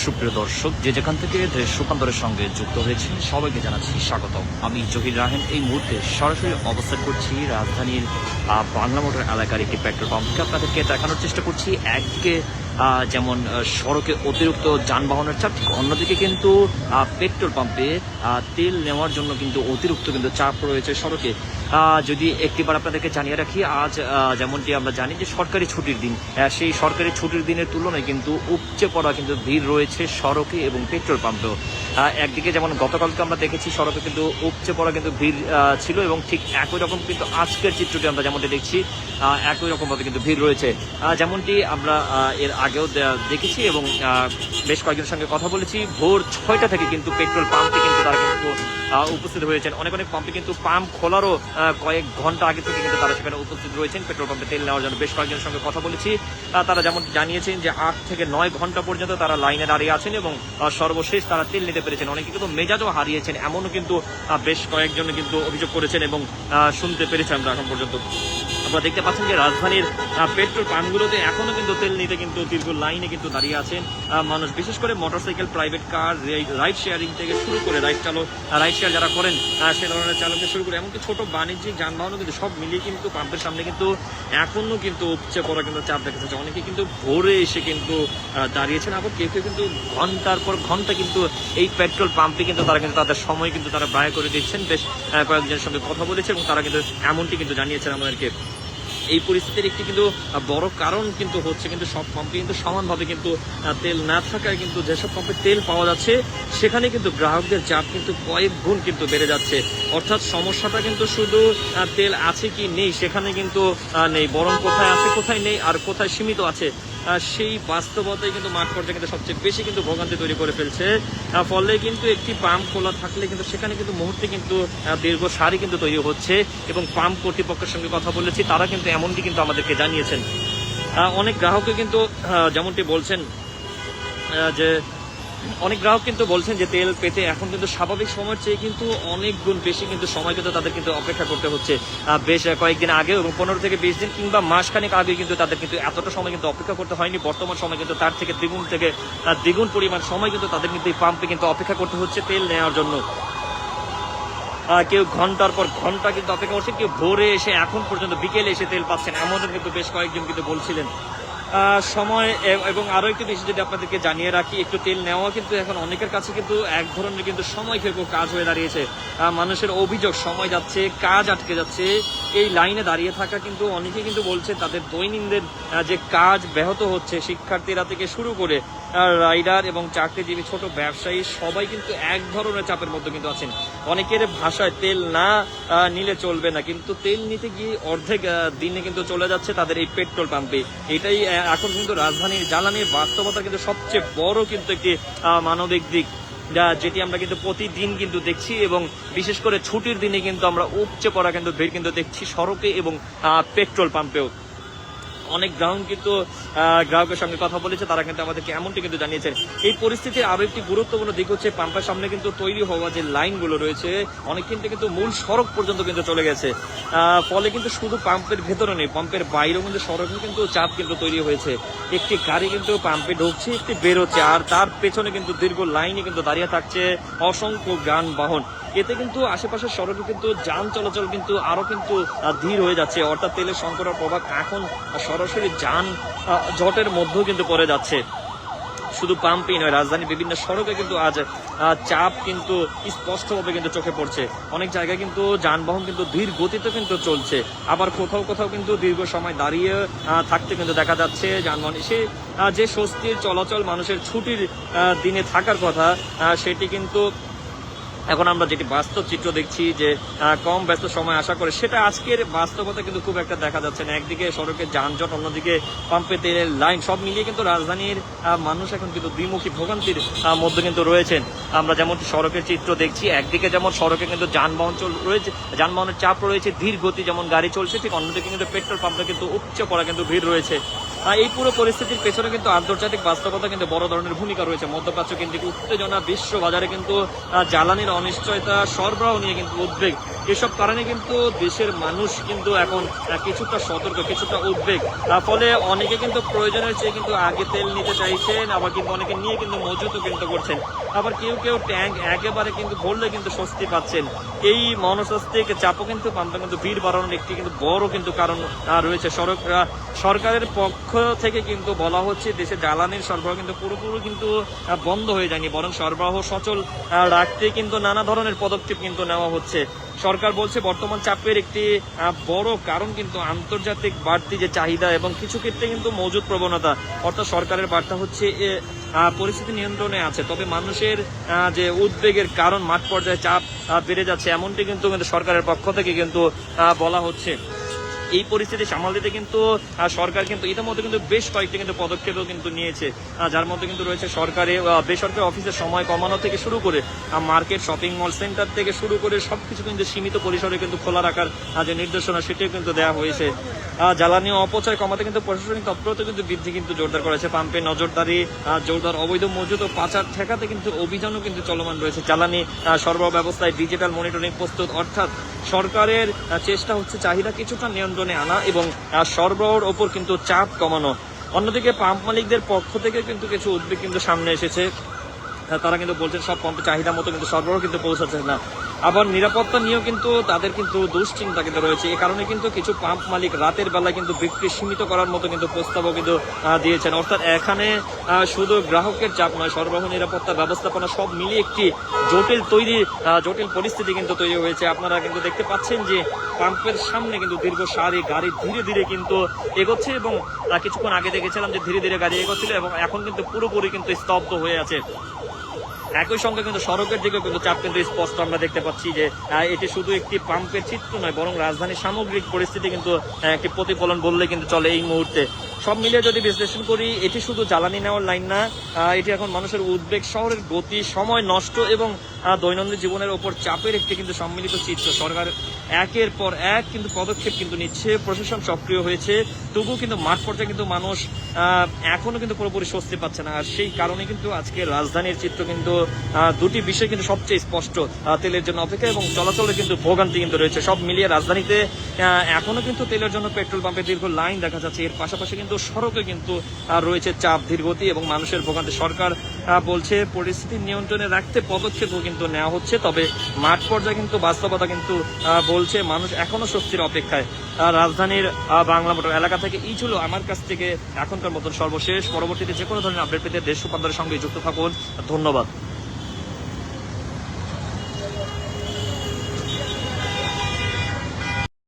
সুপ্রিয় দর্শক, যে যেখান থেকে দেশ রূপান্তরের সঙ্গে যুক্ত হয়েছেন সবাইকে জানাচ্ছি স্বাগতম। আমি জহির রাহেন এই মুহূর্তে সরাসরি অবস্থান করছি রাজধানীর বাংলা মোটর এলাকার একটি পেট্রোল পাম্পকে আপনাদেরকে দেখানোর চেষ্টা করছি। একদিকে যেমন সড়কে অতিরিক্ত যানবাহনের চাপ, ঠিক অন্যদিকে কিন্তু পেট্রোল পাম্পে তেল নেওয়ার জন্য কিন্তু অতিরিক্ত কিন্তু চাপ রয়েছে সড়কে। যদি একটিবার আপনাদেরকে জানিয়ে রাখি, আজ যেমনটি আমরা জানি যে সরকারি ছুটির দিন, সেই সরকারি ছুটির দিনের তুলনায় কিন্তু উপচে পড়া কিন্তু ভিড় রয়েছে সড়কে এবং পেট্রোল পাম্পেও। একদিকে যেমন গতকালকে আমরা দেখেছি সড়কে কিন্তু উপচে পড়া কিন্তু ভিড় ছিল, এবং ঠিক একই রকম কিন্তু আজকের চিত্রটি আমরা যেমনটি দেখছি একই রকমভাবে কিন্তু ভিড় রয়েছে, যেমনটি আমরা এর আগেও দেখেছি এবং বেশ কয়েকজনের সঙ্গে কথা বলেছি। ভোর 6টা থেকে কিন্তু পেট্রোল পাম্পে কিন্তু তারা কিন্তু উপস্থিত হয়েছেন। অনেক পাম্পে কিন্তু পাম্প খোলারও কয়েক ঘন্টা আগে থেকে কিন্তু তারা সেখানে উপস্থিত রয়েছেন পেট্রোল পাম্পে তেল নেওয়ার জন্য। বেশ কয়েকজনের সঙ্গে কথা বলেছি, তারা যেমন জানিয়েছেন যে 8 থেকে 9 ঘন্টা পর্যন্ত তারা লাইনে দাঁড়িয়ে আছেন এবং সর্বশেষ তারা তেল নিতে পেরেছেন। অনেকে কিন্তু মেজাজও হারিয়েছেন, এমনও কিন্তু বেশ কয়েকজন কিন্তু অভিযোগ করেছেন এবং শুনতে পেরেছি আমরা এখন পর্যন্ত। আপনারা দেখতে পাচ্ছেন যে রাজধানীর পেট্রোল পাম্পগুলোতে এখনো কিন্তু তেল নিতে কিন্তু দীর্ঘ লাইনে কিন্তু দাঁড়িয়ে আছেন মানুষ, বিশেষ করে motorcycle, private car, ride sharing থেকে শুরু করে রাইড শেয়ার যারা করেন সে ধরনের চালককে শুরু করে এমনকি ছোট বাণিজ্যিক যানবাহনও কিন্তু সব মিলিয়ে কিন্তু পাম্পের সামনে কিন্তু এখনো কিন্তু উপচে পড়া কিন্তু চাপ দেখা যাচ্ছে। অনেকে কিন্তু ভোরে এসে কিন্তু দাঁড়িয়েছেন, আবার কেউ কেউ কিন্তু ঘন্টার পর ঘন্টা কিন্তু এই পেট্রোল পাম্পে কিন্তু তারা কিন্তু তাদের সময় কিন্তু তারা ব্যয় করে দিচ্ছেন। বেশ কয়েকজনের সঙ্গে কথা বলেছে এবং তারা কিন্তু এমনটি কিন্তু জানিয়েছেন আমাদেরকে। এই পরিস্থিতির একটি কিন্তু বড় কারণ কিন্তু হচ্ছে কিন্তু সব পাম্পে কিন্তু সমানভাবে কিন্তু তেল না থাকায় কিন্তু যেসব পাম্পে তেল পাওয়া যাচ্ছে সেখানে কিন্তু গ্রাহকদের চাপ কিন্তু কয়েক গুণ কিন্তু বেড়ে যাচ্ছে। অর্থাৎ সমস্যাটা কিন্তু শুধু তেল আছে কি নেই সেখানে কিন্তু নেই, বরং কোথায় আছে কোথায় নেই আর কোথায় সীমিত আছে সেই বাস্তবতাই কিন্তু মাঠ পর্যায়ে কিন্তু সবচেয়ে বেশি কিন্তু ভোগান্তি তৈরি করে ফেলছে। ফলে কিন্তু একটি পাম্প খোলা থাকলে কিন্তু সেখানে কিন্তু মুহূর্তে কিন্তু দীর্ঘ সারি কিন্তু তৈরি হচ্ছে এবং পাম্প কর্তৃপক্ষের সঙ্গে কথা বলেছি, তারা কিন্তু এমনটি কিন্তু আমাদেরকে জানিয়েছেন। অনেক গ্রাহককে কিন্তু যেমনটি বলছেন যে অনেক গ্রাহক কিন্তু বলছেন যে তেল পেতে এখন কিন্তু স্বাভাবিক সময়ের চেয়ে কিন্তু অনেক গুণ বেশি কিন্তু সময় কিন্তু তাদের কিন্তু অপেক্ষা করতে হচ্ছে। বেশ কয়েকদিন আগে এবং 15 থেকে 20 দিন কিংবা মাসখানেক আগে কিন্তু তাদের কিন্তু এতটা সময় কিন্তু অপেক্ষা করতে হয়নি। বর্তমান সময় কিন্তু তার থেকে দ্বিগুণ পরিমাণ সময় কিন্তু তাদের কিন্তু এই পাম্পে কিন্তু অপেক্ষা করতে হচ্ছে তেল নেওয়ার জন্য। কেউ ঘন্টার পর ঘন্টা কিন্তু অপেক্ষা করছেন, কেউ ভোরে এসে এখন পর্যন্ত বিকেলে এসে তেল পাচ্ছেন, এমনও কিন্তু বেশ কয়েকজন কিন্তু বলছিলেন। সময় এবং আরো একটু বেশি যদি আপনাদেরকে জানিয়ে রাখি, একটু তেল নেওয়া কিন্তু এখন অনেকের কাছে কিন্তু এক ধরনের কিন্তু সময় খেয়ে কাজ হয়ে দাঁড়িয়েছে। মানুষের অভিযোগ সময় যাচ্ছে, কাজ আটকে যাচ্ছে, এই লাইনে দাঁড়িয়ে থাকা কিন্তু অনেকে কিন্তু বলছে তাদের দৈনন্দিন যে কাজ ব্যাহত হচ্ছে। শিক্ষার্থীরা থেকে শুরু করে রাইডার এবং চাকরিজীবী, ছোট ব্যবসায়ী সবাই কিন্তু এক ধরনের চাপের মধ্যে কিন্তু আছেন। অনেকের ভাষায় তেল না নিলে চলবে না, কিন্তু তেল নিতে গিয়ে অর্ধেক দিনে কিন্তু চলে যাচ্ছে তাদের এই পেট্রোল পাম্পে। এটাই এখন কিন্তু রাজধানীর জ্বালানির বাস্তবতার কিন্তু সবচেয়ে বড় কিন্তু একটি মানবিক দিক, যেটি আমরা কিন্তু প্রতিদিন কিন্তু দেখছি এবং বিশেষ করে ছুটির দিনে কিন্তু আমরা উপচে পড়া কিন্তু ভিড় কিন্তু দেখছি সড়কে এবং পেট্রোল পাম্পেও। অনেক গ্রাহকের সঙ্গে কথা বলেছে, তারা কিন্তু আমাদেরকে এমনটি কিন্তু জানিয়েছেন। এই পরিস্থিতির আরো একটি গুরুত্বপূর্ণ দিক হচ্ছে পাম্পের সামনে কিন্তু তৈরি হওয়া যে লাইনগুলো রয়েছে অনেক কিন্তু মূল সড়ক পর্যন্ত কিন্তু চলে গেছে। ফলে কিন্তু শুধু পাম্পের ভেতরে নেই, পাম্পের বাইরেও কিন্তু সড়কে কিন্তু চাপ কিন্তু তৈরি হয়েছে। একটি গাড়ি কিন্তু পাম্পে ঢুকছে, একটি বেরোচ্ছে, আর তার পেছনে কিন্তু দীর্ঘ লাইনে কিন্তু দাঁড়িয়ে থাকছে অসংখ্য যানবাহন। এতে কিন্তু আশেপাশের সড়কে কিন্তু যান চলাচল কিন্তু আরো কিন্তু ধীর হয়ে যাচ্ছে। অর্থাৎ তেলের সংকটের প্রভাব এখন সরাসরি যান জটের মধ্যেও কিন্তু পড়ে যাচ্ছে। শুধু পাম্পই নয়, রাজধানীর বিভিন্ন সড়কে কিন্তু আজ চাপ কিন্তু স্পষ্টভাবে কিন্তু চোখে পড়ছে। অনেক জায়গায় কিন্তু যানবাহন কিন্তু ধীর গতিতে কিন্তু চলছে, আবার কোথাও কোথাও কিন্তু দীর্ঘ সময় দাঁড়িয়ে থাকতে কিন্তু দেখা যাচ্ছে যানবাহন। সে যে স্বস্তির চলাচল মানুষের ছুটির দিনে থাকার কথা সেটি কিন্তু এখন আমরা যেটি বাস্তব চিত্র দেখছি যে কম ব্যস্ত সময় আশা করে, সেটা আজকের বাস্তবতা কিন্তু খুব একটা দেখা যাচ্ছে না। একদিকে সড়কের যানজট, অন্যদিকে পাম্পে তেলের লাইন, সব মিলিয়ে কিন্তু রাজধানীর মানুষ এখন কিন্তু দ্বিমুখী ভোগান্তির মধ্যে কিন্তু রয়েছেন। আমরা যেমন সড়কের চিত্র দেখছি, একদিকে যেমন সড়কে কিন্তু যানবাহনের চাপ রয়েছে, ধীর গতি যেমন গাড়ি চলছে, ঠিক অন্যদিকে কিন্তু পেট্রোল পাম্পে কিন্তু উপচে পড়া কিন্তু ভিড় রয়েছে। এই পুরো পরিস্থিতির পেছনে কিন্তু আন্তর্জাতিক বাস্তবতা কিন্তু বড় ধরনের ভূমিকা রয়েছে। মধ্যপ্রাচ্য কেন্দ্রিক উত্তেজনা, বিশ্ব বাজারে কিন্তু জ্বালানির অনিশ্চয়তা, সরবরাহ নিয়ে কিন্তু উদ্বেগ, এসব কারণে কিন্তু দেশের মানুষ কিন্তু এখন কিছুটা সতর্ক, কিছুটা উদ্বেগ। ফলে অনেকে কিন্তু প্রয়োজনের চেয়ে কিন্তু আগে তেল নিতে চাইছেন, আবার কিন্তু অনেকে নিয়ে কিন্তু মজুতও কিন্তু করছেন। আবার কেউ কেউ ট্যাঙ্ক একেবারে কিন্তু ভরলে কিন্তু স্বস্তি পাচ্ছেন। এই মনস্তাত্ত্বিক চাপও কিন্তু পাম্পে কিন্তু ভিড় বাড়ানোর একটি কিন্তু বড় কিন্তু কারণ রয়েছে। সরকারের পক্ষ থেকে কিন্তু বলা হচ্ছে দেশে জ্বালানির সরবরাহ কিন্তু পুরোপুরি কিন্তু বন্ধ হয়ে যায়নি, বরং সরবরাহ সচল রাখতে কিন্তু নানা ধরনের পদক্ষেপ কিন্তু নেওয়া হচ্ছে। সরকার বলছে বর্তমান চাপের একটি বড় কারণ কিন্তু আন্তর্জাতিক বাড়তি যে চাহিদা এবং কিছু ক্ষেত্রে কিন্তু মজুদ প্রবণতা। অর্থাৎ সরকারের বার্তা হচ্ছে পরিস্থিতি নিয়ন্ত্রণে আছে, তবে মানুষের যে উদ্বেগের কারণ মাঠ পর্যায়ে চাপ বেড়ে যাচ্ছে, এমনটি কিন্তু সরকারের পক্ষ থেকে কিন্তু বলা হচ্ছে। এই পরিস্থিতি সামাল দিতে কিন্তু সরকার কিন্তু ইতিমধ্যে কিন্তু বেশ কয়েকটি কিন্তু পদক্ষেপও কিন্তু নিয়েছে, যার মধ্যে কিন্তু রয়েছে সরকারি বেসরকারি অফিসের সময় কমানো থেকে শুরু করে মার্কেট, শপিং মল, সেন্টার থেকে শুরু করে সবকিছু কিন্তু সীমিত পরিসরে কিন্তু খোলা রাখার যে নির্দেশনা সেটিও কিন্তু দেওয়া হয়েছে। জ্বালানি অপচয় কমাতে কিন্তু প্রশাসনিক তৎপরতা কিন্তু বৃদ্ধি কিন্তু জোরদার করেছে। পাম্পে নজরদারি জোরদার, অবৈধ মজুদ ও পাচার ঠেকাতে কিন্তু অভিযানও কিন্তু চলমান রয়েছে। জ্বালানি সরবরাহ ব্যবস্থায় ডিজিটাল মনিটরিং প্রস্তুত, অর্থাৎ সরকারের চেষ্টা হচ্ছে চাহিদা কিছুটা নিয়ন্ত্রণে আনা এবং সরবরাহের ওপর কিন্তু চাপ কমানো। অন্যদিকে পাম্প মালিকদের পক্ষ থেকে কিন্তু কিছু উদ্বেগ কিন্তু সামনে এসেছে। তারা কিন্তু বলছেন সব পাম্পে চাহিদা মতো কিন্তু সরবরাহ কিন্তু পৌঁছাচ্ছে না। আবার নিরাপত্তা নিয়েও কিন্তু তাদের কিন্তু দুশ্চিন্তা কিন্তু রয়েছে। এই কারণে কিন্তু কিছু পাম্প মালিক রাতের বেলায় কিন্তু বিক্রি সীমিত করার মতো কিন্তু প্রস্তাবও কিন্তু দিয়েছেন। অর্থাৎ এখানে শুধু গ্রাহকের চাপ নয়, সরবরাহ, নিরাপত্তা, ব্যবস্থাপনা সব মিলিয়ে একটি জটিল পরিস্থিতি কিন্তু তৈরি হয়েছে। আপনারা কিন্তু দেখতে পাচ্ছেন যে পাম্পের সামনে কিন্তু দীর্ঘ সারি গাড়ি ধীরে ধীরে কিন্তু এগোচ্ছে এবং কিছুক্ষণ আগে দেখেছিলাম যে ধীরে ধীরে গাড়ি এগোচ্ছিল এবং এখন কিন্তু পুরোপুরি কিন্তু স্তব্ধ হয়ে আছে। একই সঙ্গে কিন্তু সড়কের দিকেও কিন্তু চাপ কিন্তু স্পষ্ট আমরা দেখতে পাচ্ছি যে এটি শুধু একটি পাম্পের চিত্র নয়, বরং রাজধানীর সামগ্রিক পরিস্থিতি কিন্তু একটি প্রতিফলন বললে কিন্তু চলে এই মুহূর্তে। সব মিলিয়ে যদি বিশ্লেষণ করি, এটি শুধু জ্বালানি নেওয়ার লাইন না, এটি এখন মানুষের উদ্বেগ, শহরের গতি, সময় নষ্ট এবং দৈনন্দিন জীবনের ওপর চাপের একটি কিন্তু সম্মিলিত চিত্র। সরকার একের পর এক কিন্তু পদক্ষেপ কিন্তু নিচ্ছে, প্রশাসন সক্রিয় হয়েছে, তবুও কিন্তু মাঠ পর্যায়ে কিন্তু মানুষ এখনো কিন্তু পুরোপুরি স্বস্তি পাচ্ছে না। আর সেই কারণে কিন্তু আজকে রাজধানীর চিত্র কিন্তু দুটি বিষয় কিন্তু সবচেয়ে স্পষ্ট, তেলের জন্য অপেক্ষা এবং চলাচলের কিন্তু ভোগান্তি কিন্তু রয়েছে। সব মিলিয়ে রাজধানীতে এখনো কিন্তু তেলের জন্য পেট্রোল পাম্পে দীর্ঘ লাইন দেখা যাচ্ছে। এর পাশাপাশি কিন্তু সড়কে কিন্তু রয়েছে চাপ, ধীরগতি এবং মানুষের ভোগান্তি। সরকার বলছে পরিস্থিতি নিয়ন্ত্রণে রাখতে পদক্ষেপও কিন্তু নেওয়া হচ্ছে, তবে মাঠ পর্যায়ে কিন্তু বাস্তবতা কিন্তু বলছে মানুষ এখনো স্বস্তির অপেক্ষায়। রাজধানীর বাংলা মোটর এলাকা থেকে এই ছিল আমার কাছ থেকে এখনকার মতন সর্বশেষ। পরবর্তীতে যে কোনো ধরনের আপডেট পেতে দেশ রূপান্তরের সঙ্গে যুক্ত থাকুন। ধন্যবাদ।